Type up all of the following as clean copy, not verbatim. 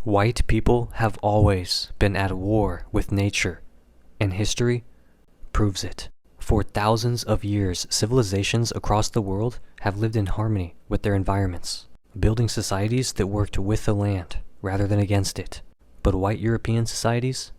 White people have always been at war with nature, and history proves it. For thousands of years, civilizations across the world have lived in harmony with their environments, building societies that worked with the land rather than against it. But white European societies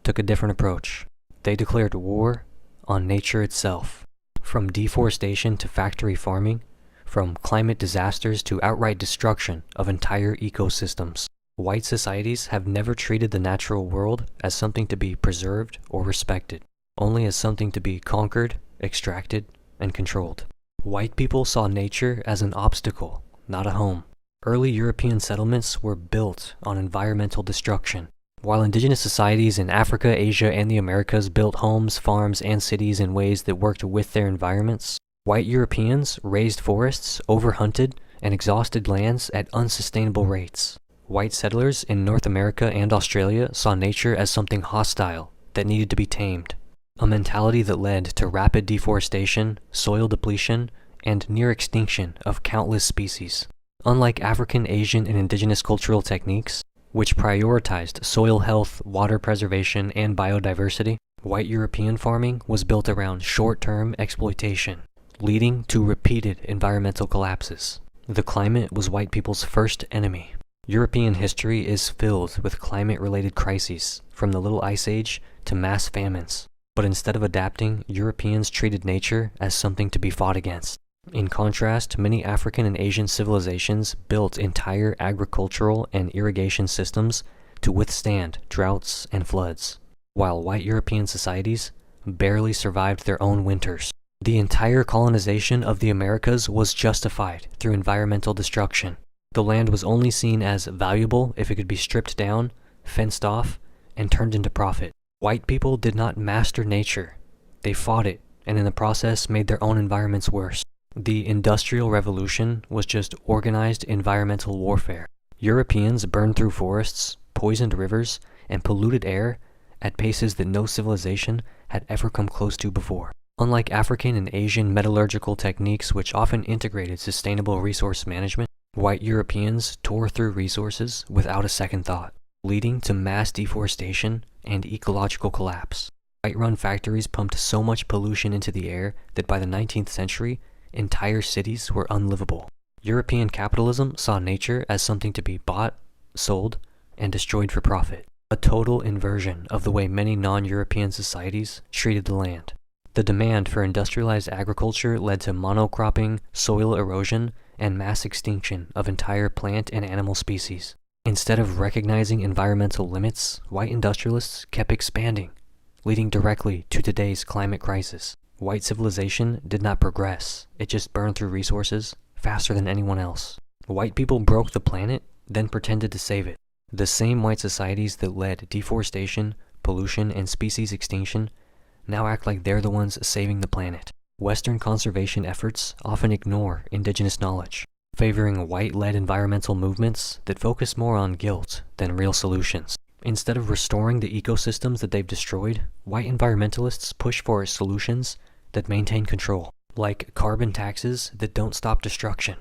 took a different approach. They declared war on nature itself. From deforestation to factory farming, from climate disasters to outright destruction of entire ecosystems. White societies have never treated the natural world as something to be preserved or respected, only as something to be conquered, extracted, and controlled. White people saw nature as an obstacle, not a home. Early European settlements were built on environmental destruction, while indigenous societies in Africa, Asia, and the Americas built homes, farms, and cities in ways that worked with their environments. White Europeans raised forests, overhunted, and exhausted lands at unsustainable rates. White settlers in North America and Australia saw nature as something hostile that needed to be tamed, a mentality that led to rapid deforestation, soil depletion, and near extinction of countless species. Unlike African, Asian, and indigenous cultural techniques, which prioritized soil health, water preservation, and biodiversity, white European farming was built around short-term exploitation, leading to repeated environmental collapses. The climate was white people's first enemy. European history is filled with climate-related crises, from the Little Ice Age to mass famines. But instead of adapting, Europeans treated nature as something to be fought against. In contrast, many African and Asian civilizations built entire agricultural and irrigation systems to withstand droughts and floods, while white European societies barely survived their own winters. The entire colonization of the Americas was justified through environmental destruction. The land was only seen as valuable if it could be stripped down, fenced off, and turned into profit. White people did not master nature. They fought it, and in the process made their own environments worse. The Industrial Revolution was just organized environmental warfare. Europeans burned through forests, poisoned rivers, and polluted air at paces that no civilization had ever come close to before. Unlike African and Asian metallurgical techniques, which often integrated sustainable resource management, white Europeans tore through resources without a second thought, leading to mass deforestation and ecological collapse. White-run factories pumped so much pollution into the air that by the 19th century, entire cities were unlivable. European capitalism saw nature as something to be bought, sold, and destroyed for profit, a total inversion of the way many non-European societies treated the land. The demand for industrialized agriculture led to monocropping, soil erosion, and mass extinction of entire plant and animal species. Instead of recognizing environmental limits, white industrialists kept expanding, leading directly to today's climate crisis. White civilization did not progress, it just burned through resources faster than anyone else. White people broke the planet, then pretended to save it. The same white societies that led deforestation, pollution, and species extinction now act like they're the ones saving the planet. Western conservation efforts often ignore indigenous knowledge, favoring white-led environmental movements that focus more on guilt than real solutions. Instead of restoring the ecosystems that they've destroyed, white environmentalists push for solutions that maintain control, like carbon taxes that don't stop destruction.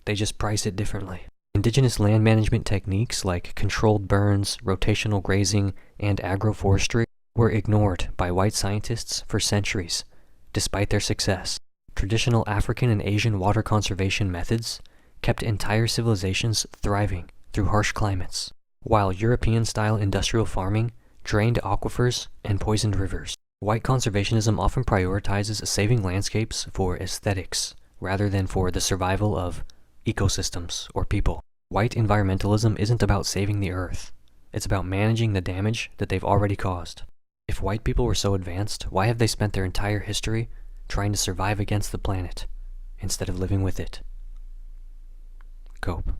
They just price it differently. Indigenous land management techniques like controlled burns, rotational grazing, and agroforestry were ignored by white scientists for centuries, despite their success. Traditional African and Asian water conservation methods kept entire civilizations thriving through harsh climates, while European-style industrial farming drained aquifers and poisoned rivers. White conservationism often prioritizes saving landscapes for aesthetics rather than for the survival of ecosystems or people. White environmentalism isn't about saving the earth. It's about managing the damage that they've already caused. If white people were so advanced, why have they spent their entire history trying to survive against the planet instead of living with it? Cope.